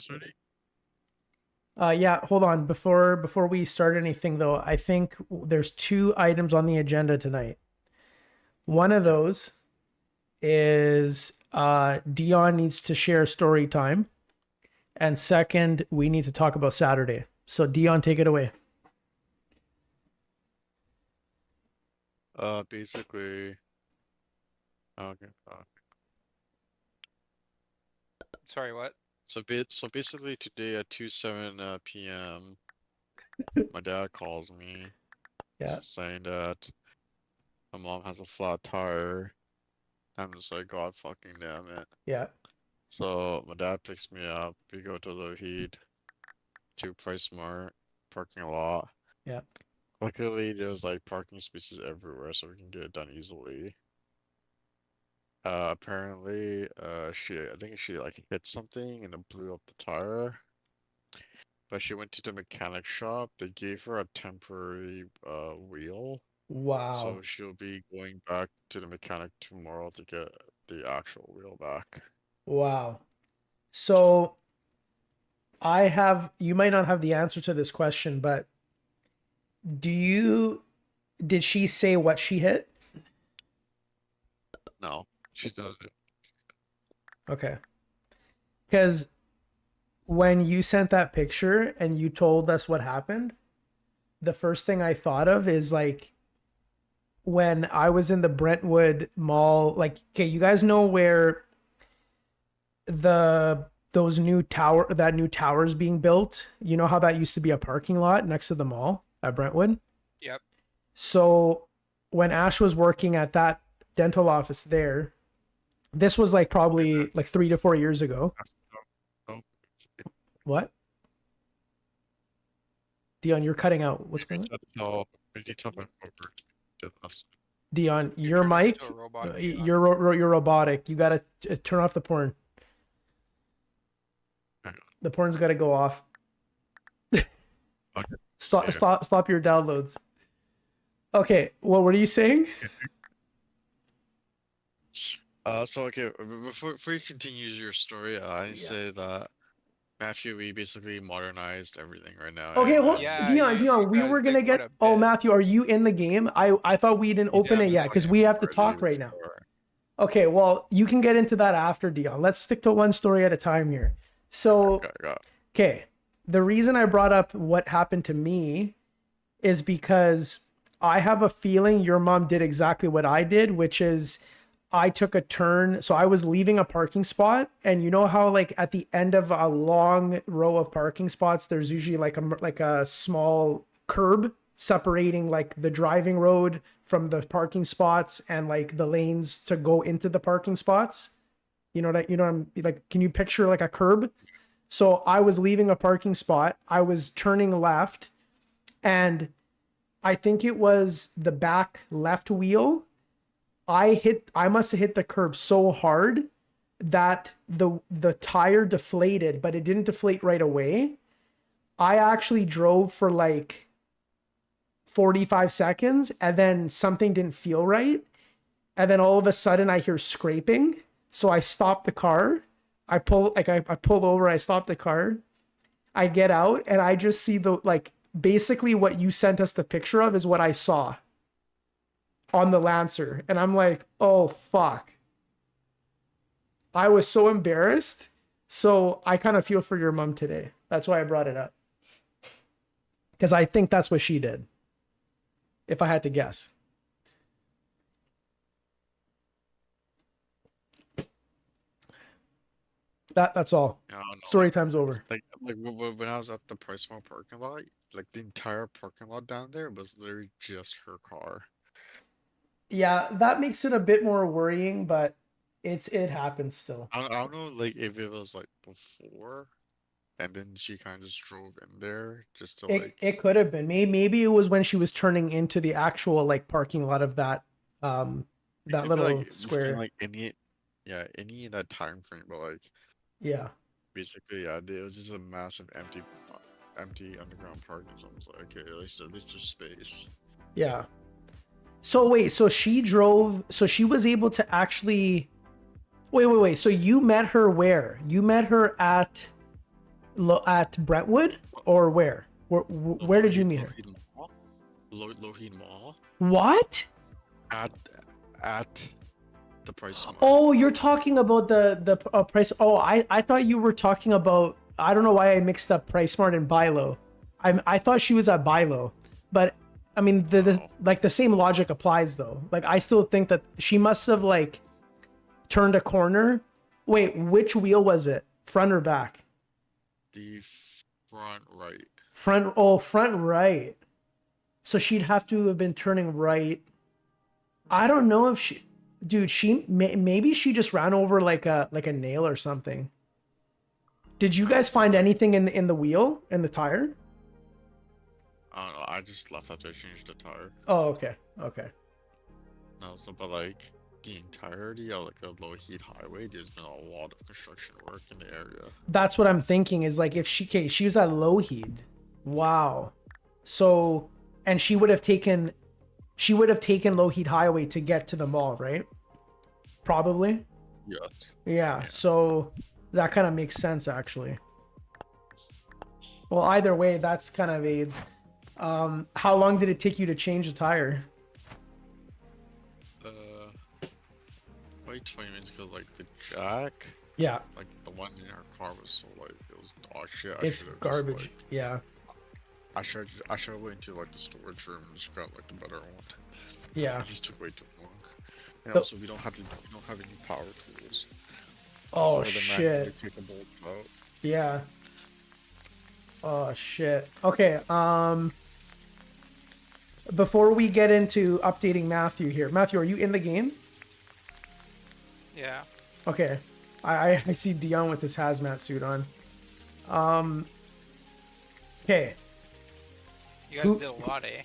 already? Yeah, hold on. Before we start anything though, I think there's two items on the agenda tonight. One of those is Dion needs to share story time. And second, we need to talk about Saturday. So Dion, take it away. Basically, okay. Sorry, what? So basically today at 2:07 p.m. my dad calls me Yeah. saying that my mom has a flat tire. I'm just like, God fucking damn it. Yeah. So my dad picks me up. We go to the heat to PriceSmart parking lot. Yeah. Luckily, there's like parking spaces everywhere, so we can get it done easily. Apparently, I think she like hit something and it blew up the tire. But she went to the mechanic shop. They gave her a temporary wheel, Wow. so she'll be going back to the mechanic tomorrow to get the actual wheel back. Wow. So you might not have the answer to this question, but did she say what she hit? No, she doesn't. Okay. Because when you sent that picture and you told us what happened, the first thing I thought of is like when I was in the Brentwood Mall, like, okay, you guys know where that new tower is being built? You know how that used to be a parking lot next to the mall at Brentwood? Yep. So when Ash was working at that dental office there, this was like probably like 3 to 4 years ago. Oh, What? Dion, you're cutting out. What's we going on? need to tell we need to tell my broker to do this. Dion, You your turned mic, into a robot, Dion. you're robotic. You gotta turn off the porn. Hang on. The porn's gotta go off. Okay. Stop your downloads. Okay, what were you saying? So okay, before you continue your story, I Yeah. say that Matthew, we basically modernized everything right now. Okay, and, well, Yeah, Dion, you we were guys did gonna quite get. a Oh, bit. Matthew, are you in the game? I thought we didn't open Yeah, it yet because yeah. we have to Or talk leave right now. or- Okay, well, you can get into that after, Dion. Let's stick to one story at a time here. So, okay, the reason I brought up what happened to me is because I have a feeling your mom did exactly what I did, which is I took a turn. So I was leaving a parking spot, and you know how like at the end of a long row of parking spots, there's usually like a small curb separating like the driving road from the parking spots and like the lanes to go into the parking spots. I'm like, can you picture like a curb? So I was leaving a parking spot. I was turning left, and I think it was the back left wheel. I must have hit the curb so hard that the tire deflated, but it didn't deflate right away. I actually drove for like 45 seconds and then something didn't feel right. And then all of a sudden I hear scraping. So I stopped the car. I pulled over, I stopped the car. I get out and I just see basically what you sent us the picture of is what I saw on the Lancer. And I'm like, oh fuck. I was so embarrassed. So I kind of feel for your mom today. That's why I brought it up. Because I think that's what she did. If I had to guess. That's all. I don't know, Story time's over. Like when I was at the PriceSmart parking lot, like the entire parking lot down there was literally just her car. Yeah, that makes it a bit more worrying, but it happens still. I don't know, like if it was like before, and then she kind of just drove in there just to like. It could have been. Maybe it was when she was turning into the actual like parking lot of that that little like, square. Like any in that time frame, but like Yeah. basically, yeah, it was just a massive empty underground parking. So I was like, okay, at least there's space. Yeah. So wait, so she drove, so she was able to actually wait. So you met her where? You met her at At Brentwood or where? Where did you meet her? Lougheed Mall. What? At the Price Mart. Oh, you're talking about the Price. Oh, I thought you were talking about. I don't know why I mixed up Price Mart and Bilo. I thought she was at Bilo, but I mean the same logic applies though. Like I still think that she must have like turned a corner. Wait, which wheel was it? Front or back? The front right. Front right. So she'd have to have been turning right. I don't know if she, dude, maybe she just ran over like a nail or something. Did you guys find anything in the wheel, in the tire? I don't know. I just left after I changed the tire. Oh, okay. Okay. No, so but like the entirety of like the Lougheed Highway, there's been a lot of construction work in the area. That's what I'm thinking is like if she was at Lougheed. Wow. So, and she would have taken Lougheed Highway to get to the mall, right? Probably. Yes. Yeah. So that kind of makes sense actually. Well, either way, that's kind of AIDS. How long did it take you to change the tire? Like 20 minutes because like the jack. Yeah. Like the one in her car was so like it was dog shit. It's garbage. Just, like, yeah. I should have went to like the storage room and just got like the better one. Yeah. It just took way too long. And The- also we don't have any power tools. Oh So the shit. take the bolts out. Yeah. Oh shit. Okay. Before we get into updating Matthew here, Matthew, are you in the game? Yeah. Okay. I see Dion with his hazmat suit on. Okay. You guys did a lot, eh?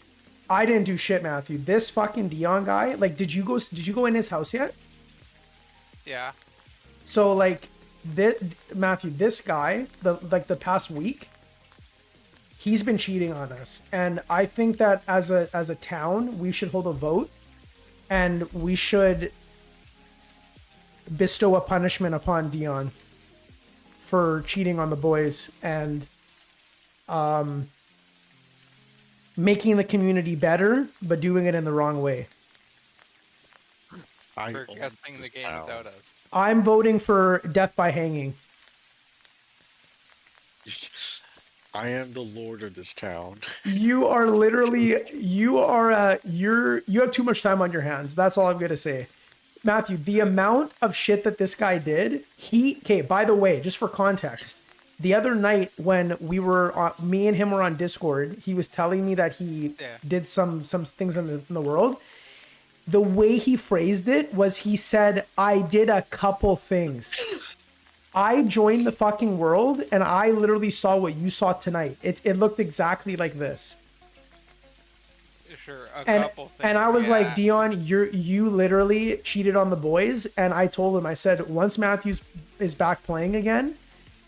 I didn't do shit, Matthew. This fucking Dion guy, like, did you go in his house yet? Yeah. So like Matthew, this guy, the past week, he's been cheating on us. And I think that as a town, we should hold a vote and we should bestow a punishment upon Dion for cheating on the boys and making the community better, but doing it in the wrong way. For guessing the game without us. I'm voting for death by hanging. I am the lord of this town. You are literally, you have too much time on your hands. That's all I'm going to say. Matthew, the amount of shit that this guy did, okay, by the way, just for context, the other night when me and him were on Discord, he was telling me that he did some things in the world. The way he phrased it was he said, I did a couple things. I joined the fucking world and I literally saw what you saw tonight. It looked exactly like this. Sure, Couple things. And I was like, Dion, you literally cheated on the boys. And I told him, I said, once Matthews is back playing again,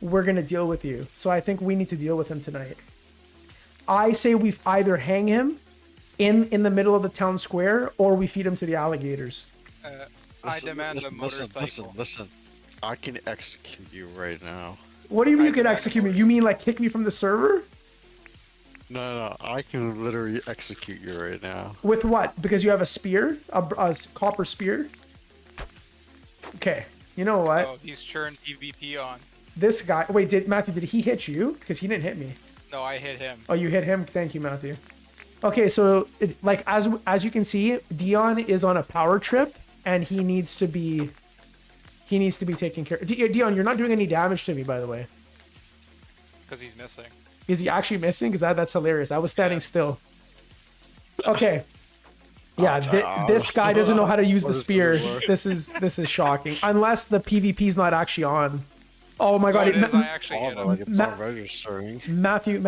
we're going to deal with you. So I think we need to deal with him tonight. I say we either hang him in the middle of the town square or we feed him to the alligators. I demand a motorcycle. Listen. I can execute you right now. What do you mean you can execute me? You mean like kick me from the server? No, I can literally execute you right now. With what? Because you have a spear? A copper spear? Okay, you know what? Oh, he's turned PvP on. This guy, wait, Matthew, did he hit you? Because he didn't hit me. No, I hit him. Oh, you hit him? Thank you, Matthew. Okay, so like as you can see, Dion is on a power trip and he needs to be taken care of. Dion, you're not doing any damage to me, by the way. Because he's missing. Is he actually missing? Because that's hilarious. I was standing still. Okay. Yeah, this guy doesn't know how to use the spear. This is shocking. Unless the PvP's not actually on. Oh my god! I actually hit him. It's not registering. Matthew,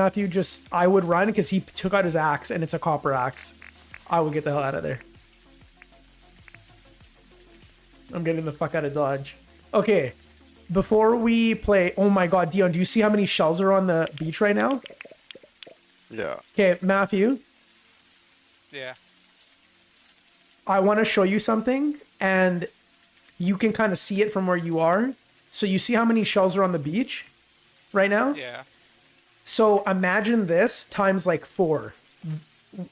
I would run because he took out his axe and it's a copper axe. I would get the hell out of there. I'm getting the fuck out of Dodge. Okay, before we play, oh my god, Dion, do you see how many shells are on the beach right now? Yeah. Okay, Matthew. Yeah. I want to show you something, and you can kind of see it from where you are. So you see how many shells are on the beach? right now. Yeah. So imagine this times like 4.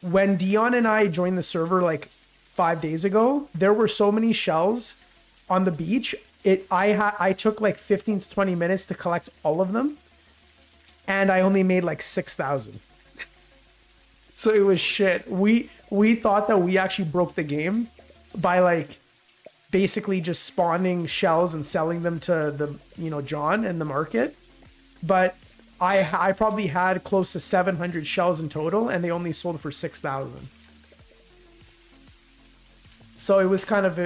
When Dion and I joined the server like 5 days ago, there were so many shells on the beach. I took like 15 to 20 minutes to collect all of them, and I only made like 6,000. So it was shit. We thought that we actually broke the game by like basically just spawning shells and selling them to the John in the market, but I probably had close to 700 shells in total, and they only sold for 6,000. So it was kind of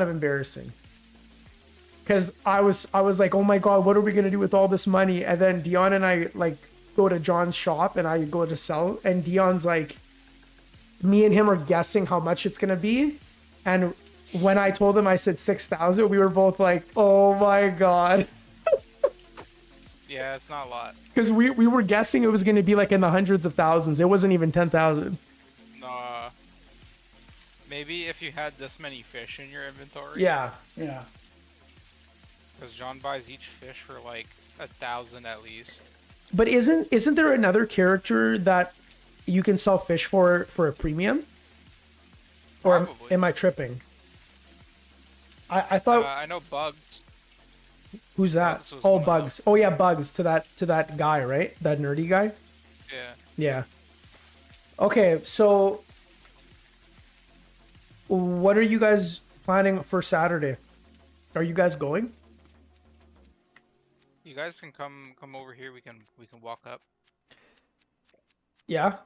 embarrassing, because I was like, oh my god, what are we gonna do with all this money? And then Dion and I like go to John's shop, and I go to sell, and Dion's like, me and him are guessing how much it's gonna be, and when I told him I said 6,000, we were both like, oh my god. Yeah, it's not a lot. Because we were guessing it was going to be like in the hundreds of thousands. It wasn't even 10,000. Maybe if you had this many fish in your inventory. Yeah. Because John buys each fish for like 1,000 at least. But isn't there another character that you can sell fish for a premium? Or Probably. am I tripping? I thought. I know Bugs. Who's that? Bugs was Oh, one of them. Bugs. Oh yeah, Bugs to that guy, right? That nerdy guy. Yeah. Yeah. Okay, so what are you guys planning for Saturday? Are you guys going? You guys can come over here. We can walk up. Yeah.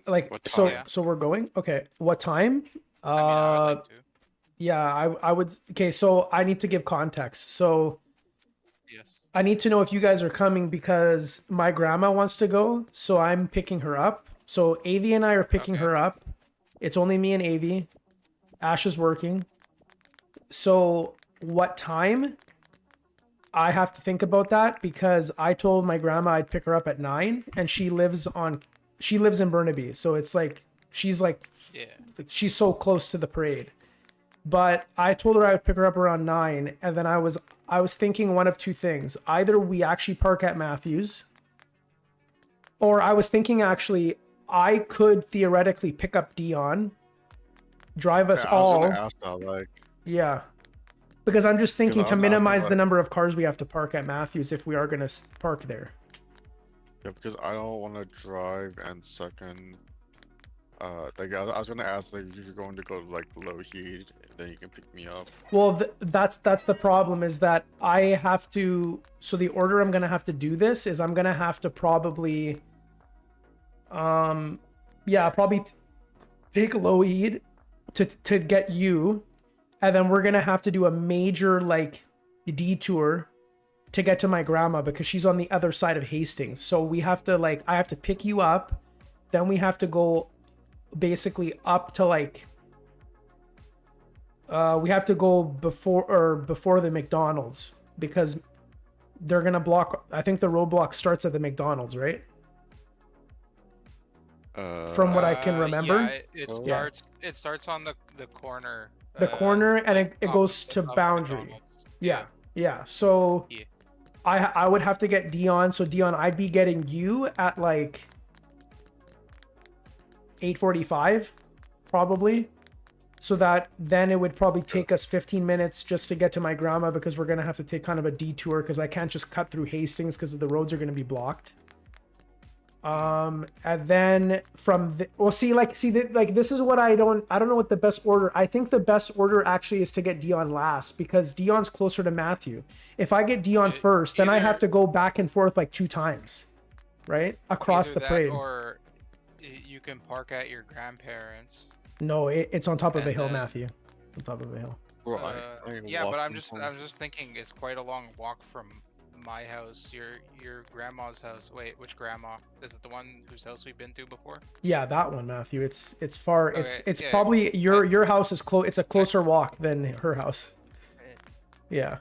What time? Yeah. So we're going? Okay. What time? I mean, I would like to. Yeah, I would. Okay, so I need to give context. So Yes. I need to know if you guys are coming, because my grandma wants to go, so I'm picking her up. So Avi and I are picking Okay. her up. It's only me and Avi. Ash is working. So what time? I have to think about that, because I told my grandma I'd pick her up at 9, and she lives in Burnaby. So it's like she's so close to the parade. But I told her I would pick her up around 9, and then I was thinking one of two things. Either we actually park at Matthews, or I was thinking actually I could theoretically pick up Dion, drive us I all. was gonna ask that, like, Yeah. Because I'm just thinking I to was minimize asking the number of cars we have to park at Matthews if we are going to park there. yeah, because I don't want to drive, and second, like I was gonna ask, like, if you're going to go to like low heat, then you can pick me up. Well, that's the problem, is that I have to. So the order I'm gonna have to do this is I'm gonna have to probably, probably take low heat to get you, and then we're gonna have to do a major like detour to get to my grandma, because she's on the other side of Hastings. So we have to I have to pick you up, then we have to go basically up to we have to go before the McDonald's, because they're gonna block. I think the roadblock starts at the McDonald's, right? From what I can remember. Yeah, it starts on the corner. The corner, and it goes to Boundary. McDonald's. Yeah. So Yeah. I would have to get Dion. So Dion, I'd be getting you at like 8:45, probably. So that then it would probably take us 15 minutes just to get to my grandma, because we're gonna have to take kind of a detour, because I can't just cut through Hastings because the roads are gonna be blocked. And then from this is what I don't know what the best order. I think the best order actually is to get Dion last, because Dion's closer to Matthew. If I get Dion first, then I have to go back and forth like 2 times, right? Across the parade. Or you can park at your grandparents'. No, it's on top of a And hill, then- Matthew. It's on top of a hill. Bro, I ain't Yeah, but walking I'm just home. thinking it's quite a long walk from my house, your grandma's house. Wait, which grandma? Is it the one whose house we've been to before? Yeah, that one, Matthew. It's far. Okay, It's yeah. probably your house is close. It's a closer walk than her house. Yeah.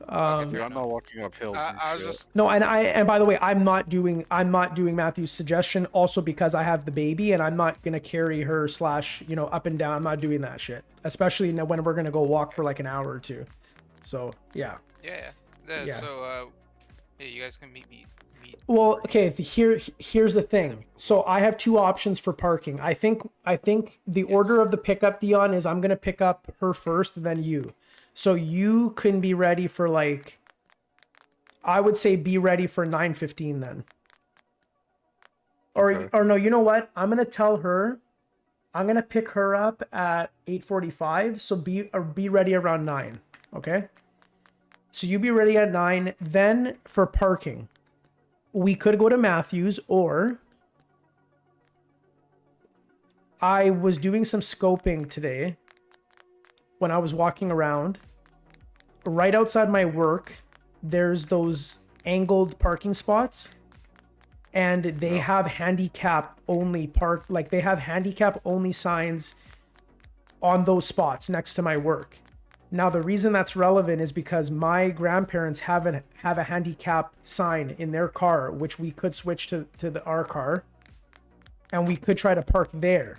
Dude, I'm not walking up hills. and I was shit. just No, and by the way, I'm not doing Matthew's suggestion, also because I have the baby and I'm not gonna carry her up and down. I'm not doing that shit, especially when we're gonna go walk for like an hour or two. So yeah. yeah. Yeah. So Yeah, you guys can meet. Well, okay. Here's the thing. So I have two options for parking. I think the order of the pickup, Dion, is I'm gonna pick up her first, and then you. So you can be ready for like, I would say be ready for 9:15 then. Okay. Or no, you know what? I'm gonna tell her. I'm gonna pick her up at 8:45. So be ready around 9. Okay. So you be ready at 9. Then for parking, we could go to Matthews, or I was doing some scoping today when I was walking around. Right outside my work, there's those angled parking spots, and they have handicap only they have handicap only signs on those spots next to my work. Now, the reason that's relevant is because my grandparents have a handicap sign in their car, which we could switch to our car, and we could try to park there.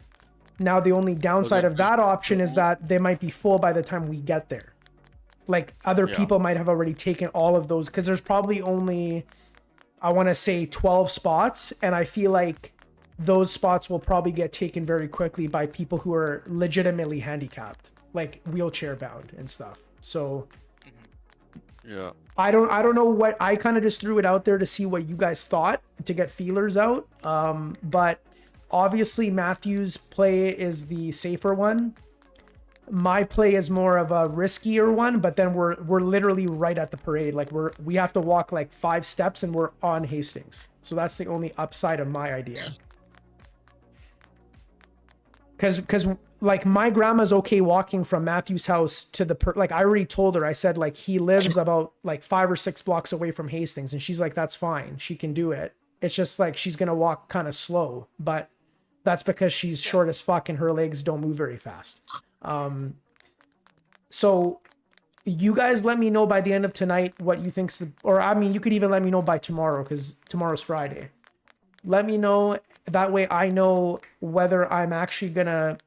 Now, the only downside of that option is that they might be full by the time we get there. Like, other people might have already taken all of those, because there's probably only, I want to say 12 spots, and I feel like those spots will probably get taken very quickly by people who are legitimately handicapped, like wheelchair bound and stuff. So yeah, I don't know what, I kind of just threw it out there to see what you guys thought, to get feelers out. But obviously Matthew's play is the safer one. My play is more of a riskier one, but then we're literally right at the parade. Like we have to walk like 5 steps and we're on Hastings. So that's the only upside of my idea. Cause like my grandma's okay walking from Matthew's house to like I already told her, I said like he lives about like 5 or 6 blocks away from Hastings, and she's like, that's fine, she can do it. It's just like she's gonna walk kind of slow, but that's because she's short as fuck and her legs don't move very fast. So you guys let me know by the end of tonight what you think's or I mean, you could even let me know by tomorrow, because tomorrow's Friday. Let me know, that way I know whether I'm actually gonna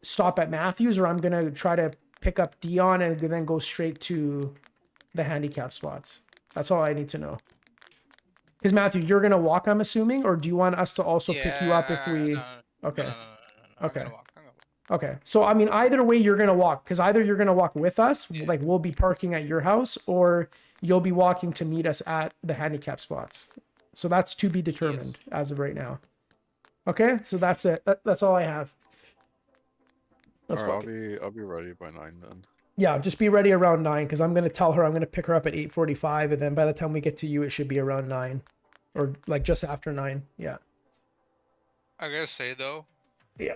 stop at Matthews or I'm gonna try to pick up Dion and then go straight to the handicap spots. That's all I need to know. Because Matthew, you're gonna walk, I'm assuming, or do you want us to also pick you up if we? Okay. Okay. Okay. So I mean, either way, you're gonna walk, because either you're gonna walk with us, like we'll be parking at your house, or you'll be walking to meet us at the handicap spots. So that's to be determined as of right now. Okay. So that's it. That's all I have. All right, I'll be ready by 9 then. Yeah, just be ready around 9, because I'm gonna tell her I'm gonna pick her up at 8:45, and then by the time we get to you, it should be around 9, or like just after 9. Yeah. I gotta say though. Yeah.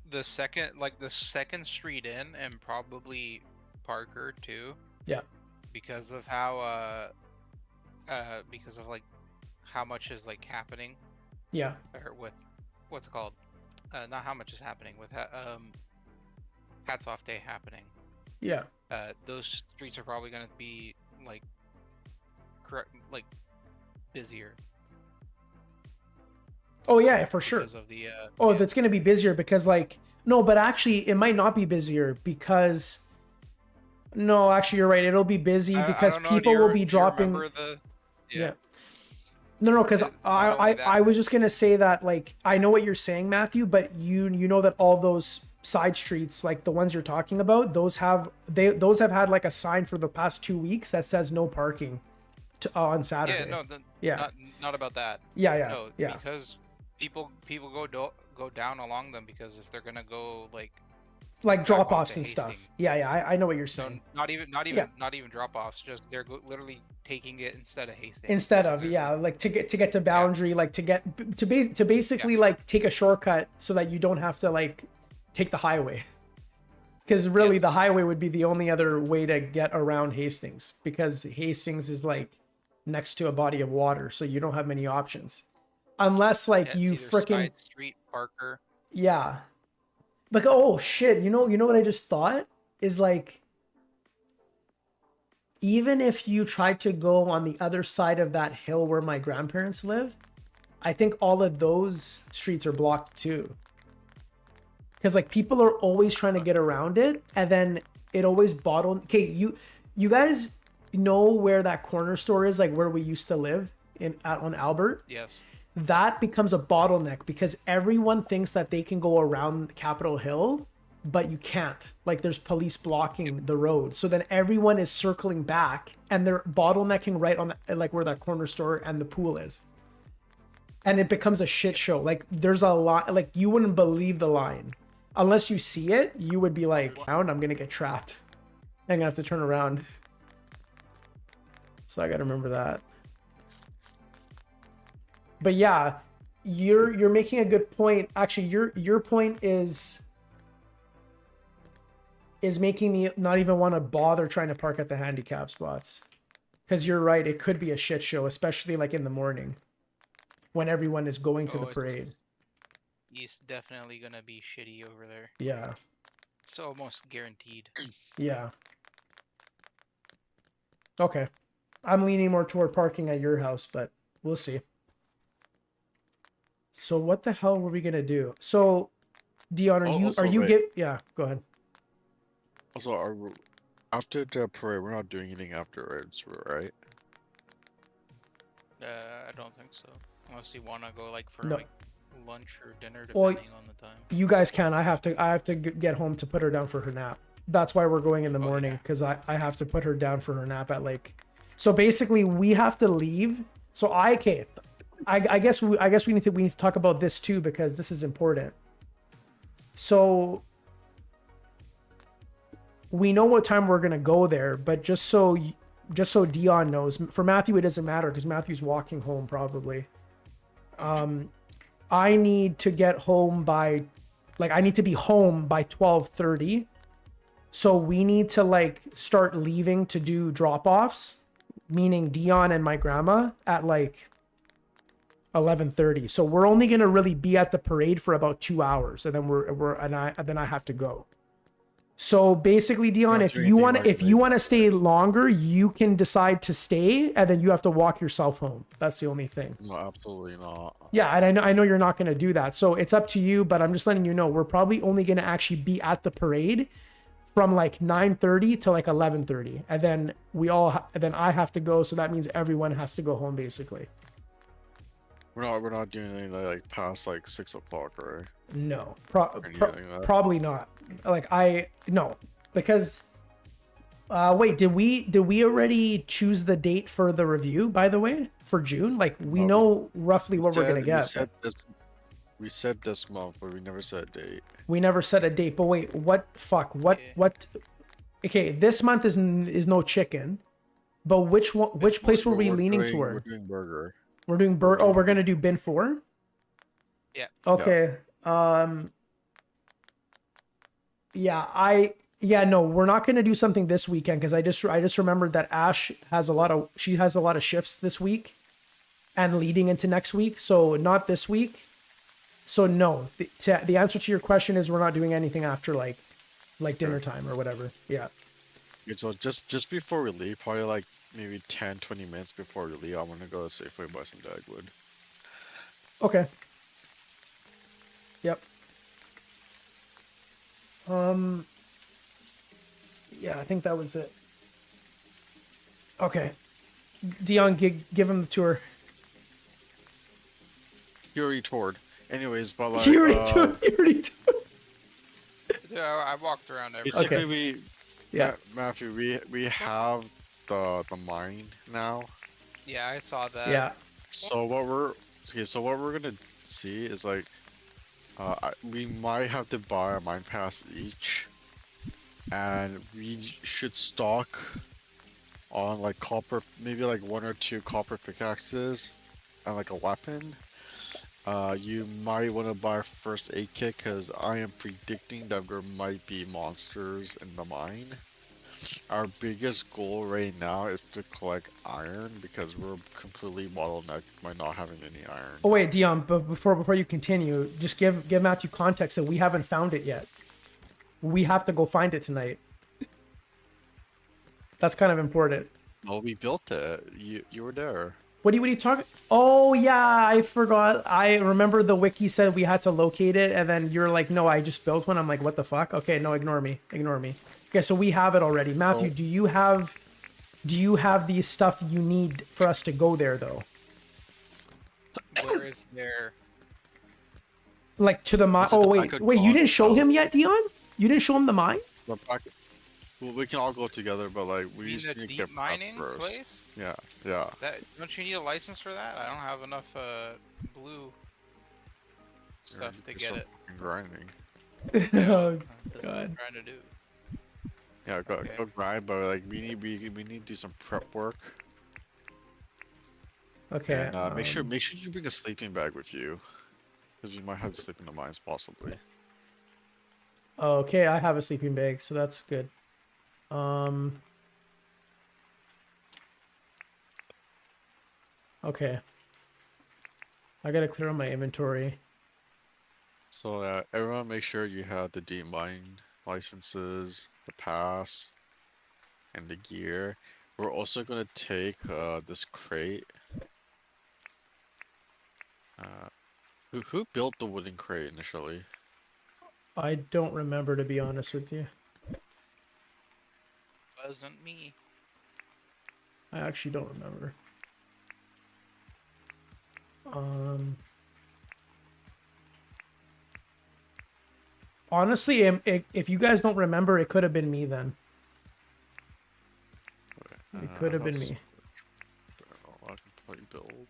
The second street in, and probably Parker too. Yeah. Because of how because of like how much is like happening. Yeah. Or with what's it called? Not how much is happening, with Hats Off Day happening. Yeah. Those streets are probably gonna be like busier. Oh yeah, for sure. Because of the that's gonna be busier because like no, but actually it might not be busier because no, actually you're right. It'll be busy because people will be dropping. Yeah. No, because I was just gonna say that like I know what you're saying, Matthew, but you know that all those side streets, like the ones you're talking about, those have had like a sign for the past 2 weeks that says no parking on Saturday. Yeah, not about that. Yeah. No, yeah. Because people go down along them, because if they're gonna go like drop offs and stuff. Yeah, I know what you're saying. No, not even drop offs. Just they're literally taking it instead of Hastings. Instead of like to get to Boundary, like to basically like take a shortcut so that you don't have to like take the highway. Because really the highway would be the only other way to get around Hastings, because Hastings is like next to a body of water, so you don't have many options. Unless like you freaking street Parker. Yeah. But oh shit, you know what I just thought is like, even if you tried to go on the other side of that hill where my grandparents live, I think all of those streets are blocked too. Because like people are always trying to get around it, and then it always Okay, you guys know where that corner store is, like where we used to live on Albert? Yes. That becomes a bottleneck because everyone thinks that they can go around Capitol Hill, but you can't. Like there's police blocking the road. So then everyone is circling back and they're bottlenecking right on like where that corner store and the pool is. And it becomes a shit show. Like there's a lot, like you wouldn't believe the line. Unless you see it, you would be like, I'm going to get trapped. I'm going to have to turn around. So I got to remember that. But yeah, you're making a good point. Actually, your point is making me not even want to bother trying to park at the handicap spots. Because you're right, it could be a shit show, especially like in the morning when everyone is going to the parade. It's definitely gonna be shitty over there. Yeah. It's almost guaranteed. Yeah. Okay. I'm leaning more toward parking at your house, but we'll see. So what the hell were we gonna do? So, Dion, yeah, go ahead. Also, after the parade, we're not doing anything afterwards, right? I don't think so. Unless you wanna go like for like lunch or dinner, depending on the time. You guys can. I have to get home to put her down for her nap. That's why we're going in the morning, because I have to put her down for her nap at like. So basically, we have to leave. So I guess we need to talk about this too, because this is important. So we know what time we're gonna go there, but just so Dion knows, for Matthew it doesn't matter because Matthew's walking home probably. I need to get home by, like, I need to be home by 12:30. So we need to like start leaving to do drop-offs, meaning Dion and my grandma at like 11:30. So we're only gonna really be at the parade for about 2 hours, and then I have to go. So basically, Dion, if you want to stay longer, you can decide to stay, and then you have to walk yourself home. That's the only thing. No, absolutely not. Yeah, and I know you're not going to do that. So it's up to you, but I'm just letting you know we're probably only going to actually be at the parade from like 9:30 to like 11:30, and then then I have to go. So that means everyone has to go home basically. We're not doing anything like past like 6 o'clock, right? No, probably not. Like no, because wait, did we already choose the date for the review, by the way, for June? Like we know roughly what we're gonna get. We said this month, but we never said a date. We never set a date, but wait, what? Okay, this month is no chicken, but which place were we leaning toward? We're doing burger. We're doing burger. Oh, we're gonna do bin 4. Yeah. Okay. Yeah. No, we're not gonna do something this weekend because I just remembered that Ash has a lot of shifts this week, and leading into next week. So not this week. So no, the answer to your question is we're not doing anything after like dinner time or whatever. Yeah. Okay, so just before we leave, probably like maybe 10-20 minutes before we leave, I want to go to Safeway buy some Dagwood. Okay. Yep. Yeah, I think that was it. Okay. Dion, give him the tour. You already toured. Anyways, but like... You already toured. Yeah, I walked around everywhere. Basically, Matthew, we have the mine now. Yeah, I saw that. Yeah. So what we're gonna see is like, we might have to buy a mine pass each, and we should stock on like copper, maybe like 1 or 2 copper pickaxes, and like a weapon. You might want to buy a first aid kit because I am predicting that there might be monsters in the mine. Our biggest goal right now is to collect iron because we're completely bottlenecked by not having any iron. Oh wait, Dion, but before you continue, just give Matthew context that we haven't found it yet. We have to go find it tonight. That's kind of important. Well, we built it. You were there. What are you talking? Oh yeah, I forgot. I remember the wiki said we had to locate it, and then you're like, no, I just built one. I'm like, what the fuck? Okay, no, ignore me. Okay, so we have it already. Matthew, do you have Do you have the stuff you need for us to go there though? Where is there? Like to the mine? It's Oh back wait, of wait, you didn't John's show him house. yet, Dion? You didn't show him the mine? But back, well, we can all go together, but like we You mean just the need to deep get prepped mining first. place? Yeah, yeah. That don't you need a license for that? I don't have enough blue You're stuff to do get some it. fucking grinding. Yeah, well, Oh that's what I'm god. trying to do. Yeah, go Okay. go grind, but like we need to do some prep work. Okay. And make sure you bring a sleeping bag with you, because you might have to sleep in the mines possibly. Okay, I have a sleeping bag, so that's good. Okay. I gotta clear out my inventory. So everyone, make sure you have the deep mine licenses, the pass, and the gear. We're also gonna take this crate. Who built the wooden crate initially? I don't remember, to be honest with you. Wasn't me. I actually don't remember. Honestly, if you guys don't remember, it could have been me then. It could have been me. I can probably build.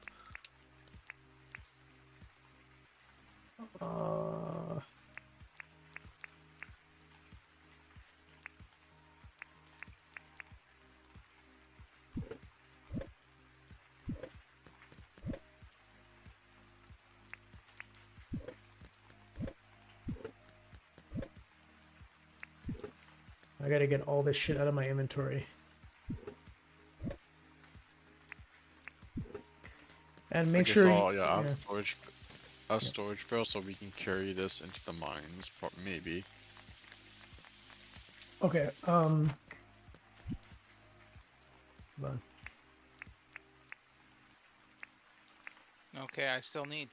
I gotta get all this shit out of my inventory. And make sure. I have storage barrel, so we can carry this into the mines. Maybe. Okay. Hold on. Okay, I still need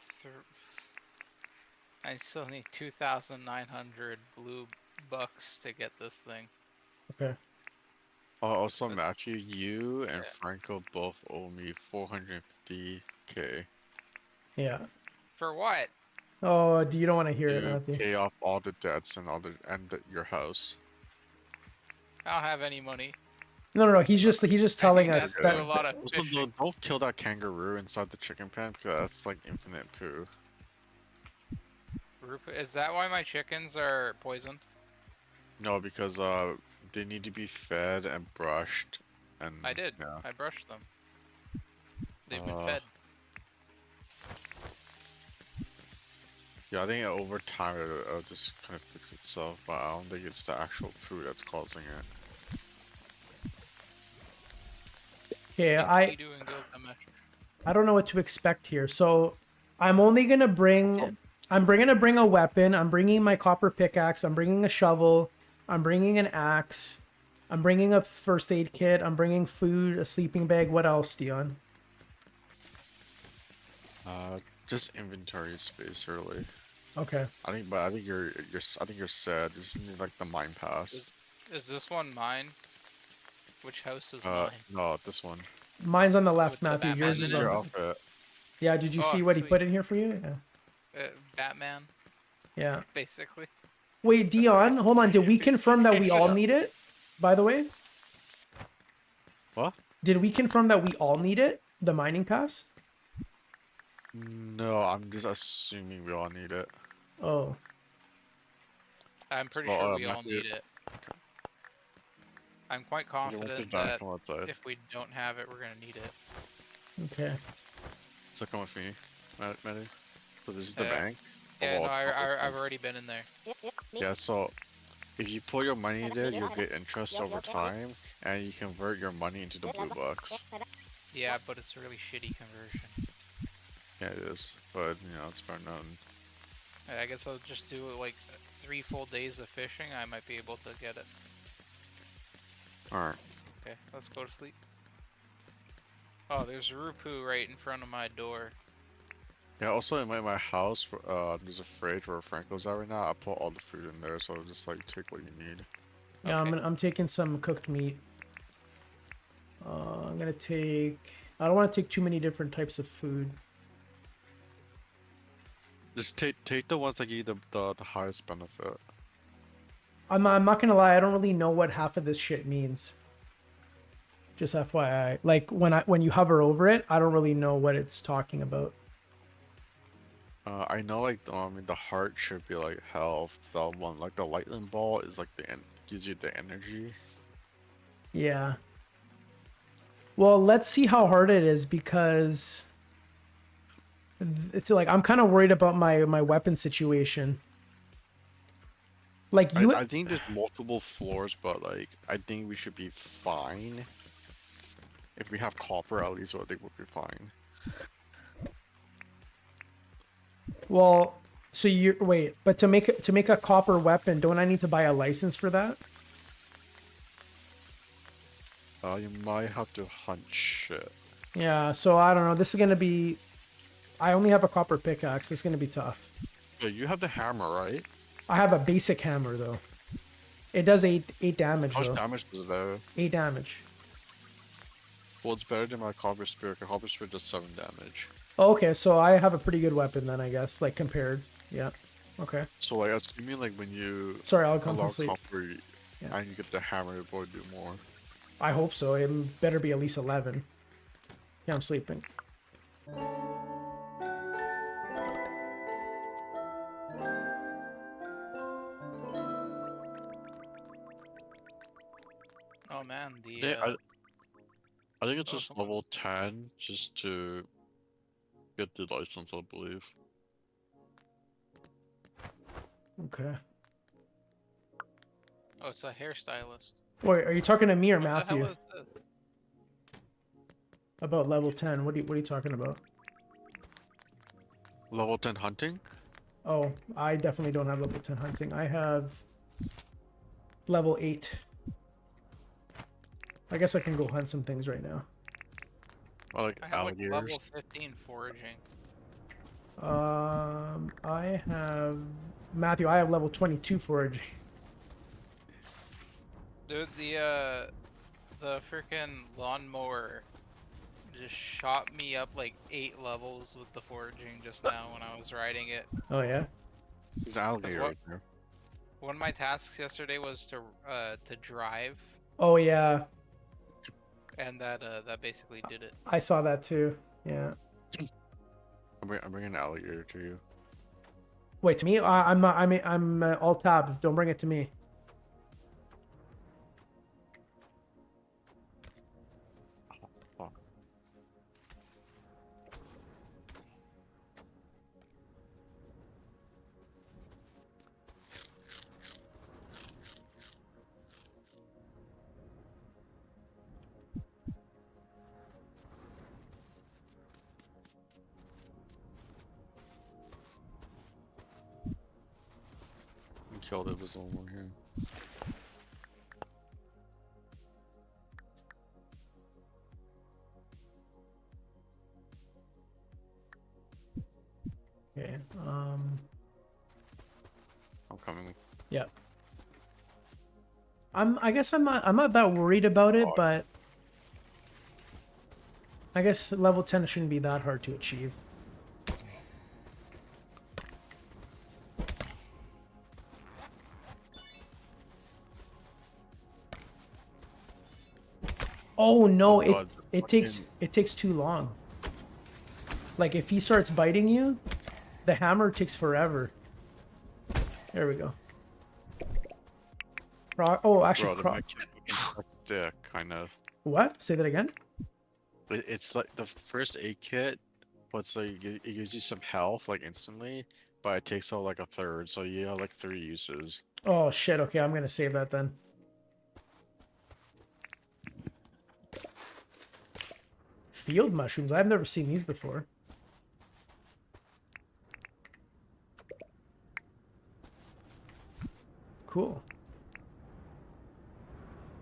2,900 blue bucks to get this thing. Okay. Also, Matthew, you and Franco both owe me 450k. Yeah. For what? Oh, you don't want to hear it, To Matthew. pay off all the debts and your house. I don't have any money. No. He's just telling I us have to do that. a lot of Also, fishing. don't kill that kangaroo inside the chicken pen, because that's like infinite poo. Is that why my chickens are poisoned? No, because they need to be fed and brushed. And I did. Yeah. I brushed them. They've been fed. Yeah, I think over time it'll just kind of fix itself, but I don't think it's the actual poo that's causing it. Okay, I don't know what to expect here. So I'm only gonna bring. I'm gonna bring a weapon. I'm bringing my copper pickaxe. I'm bringing a shovel. I'm bringing an axe. I'm bringing a first aid kit. I'm bringing food, a sleeping bag. What else, Dion? Just inventory space, really. Okay. I think you're sad. Just need like the mine pass. Is this one mine? Which house is mine? No, this one. Mine's on the left, With the Matthew. Batman Yours in is it? Your on. outfit. Yeah. Did you see what he put in here for you? Yeah. Batman, Yeah. basically. Wait, Dion, hold on. Did we confirm that we all need it? By the way. What? Did we confirm that we all need it? The mining pass? No, I'm just assuming we all need it. Oh. I'm pretty sure we all need it. I'm quite confident that if we don't have it, we're gonna need it. Okay. So come with me, Matty. So this is the bank. Yeah, no, I've already been in there. Yeah, so if you put your money there, you'll get interest over time, and you convert your money into the blue bucks. Yeah, but it's a really shitty conversion. Yeah, it is, but you know, it's better than nothing. I guess I'll just do like 3 full days of fishing. I might be able to get it. Alright. Okay, let's go to sleep. Oh, there's a Rupu right in front of my door. Yeah, also in my house, there's a fridge where Franco's at right now. I put all the food in there, so just like take what you need. Yeah, okay. I'm taking some cooked meat. I'm gonna take. I don't want to take too many different types of food. Just take the ones that give you the highest benefit. I'm not gonna lie. I don't really know what half of this shit means. Just FYI, like when you hover over it, I don't really know what it's talking about. I know like I mean the heart should be like health. The one like the lightning ball is like gives you the energy. Yeah. Well, let's see how hard it is because it's like I'm kind of worried about my weapon situation. Like you, I think there's multiple floors, but like I think we should be fine. If we have copper, at least I think we'll be fine. well, so you wait, but to make a copper weapon, don't I need to buy a license for that? You might have to hunt shit. Yeah, so I don't know. This is gonna be. I only have a copper pickaxe. It's gonna be tough. Yeah, you have the hammer, right? I have a basic hammer though. It does eight damage How much though. damage does it do? 8 damage. Well, it's better than my copper spear. Copper spear does 7 damage. Oh, okay, so I have a pretty good weapon then, I guess, like compared. Yeah. Okay. So like, assuming like when you Sorry, I'll come allow to sleep. copper Yeah. and you get the hammer, it will do more. I hope so. It better be at least 11. Yeah, I'm sleeping. Oh man, the Yeah, I think it's oh, just someone- level 10 just to get the license, I believe. Okay. oh, it's a hairstylist. Wait, are you talking to me or What the Matthew hell is this? about level 10? What are you talking about? Level 10 hunting? Oh, I definitely don't have level 10 hunting. I have level 8. I guess I can go hunt some things right now. Or like I have like alligators? level 15 foraging. I have Matthew. I have level 22 foraging. Dude, the freaking lawnmower just shot me up like 8 levels with the foraging just now when I was riding it. Oh yeah. There's an alligator what- right there. One of my tasks yesterday was to drive, Oh yeah. and that basically did it. I saw that too. Yeah. I'm bringing an alligator to you. Wait, to me? I'm not. I'm all tabbed. Don't bring it to me. Fuck. I killed it, there's one more here. Okay. I'm coming. Yeah. I guess I'm not that worried about it, but I guess level 10 shouldn't be that hard to achieve. Oh no, Oh, God, it takes too long. Like if he starts biting you, the hammer takes forever. There we go. Oh, actually, Bro, the mech is fucking stick, kind of. what? Say that again? It's like the first aid kit, but it's like it gives you some health like instantly, but it takes out like a third, so you have like 3 uses. Oh shit, okay, I'm gonna save that then. Field mushrooms, I've never seen these before. Cool.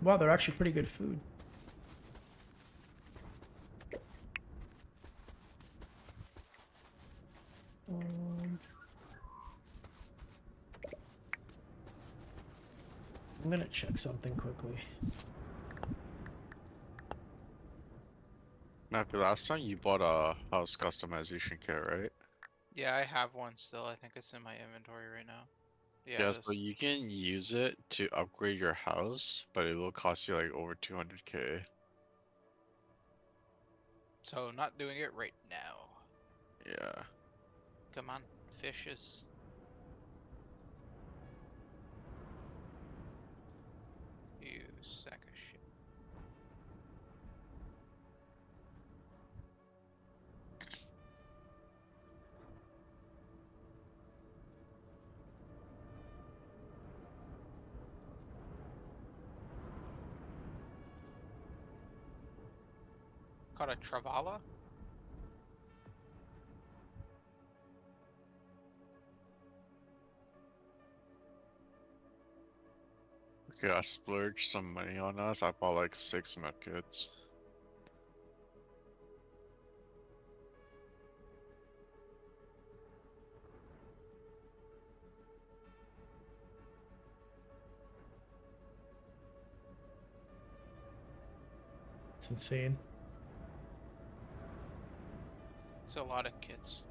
Wow, they're actually pretty good food. I'm gonna check something quickly. Matthew, last time you bought a house customization kit, right? Yeah, I have one still. I think it's in my inventory right now. Yeah, Yeah, it so is. you can use it to upgrade your house, but it will cost you like over 200k. So not doing it right now. Yeah. Come on, fishes. You sack of shit. Caught a Travala? Okay, I splurged some money on us. I bought like 6 medkits. It's insane. It's a lot of kits.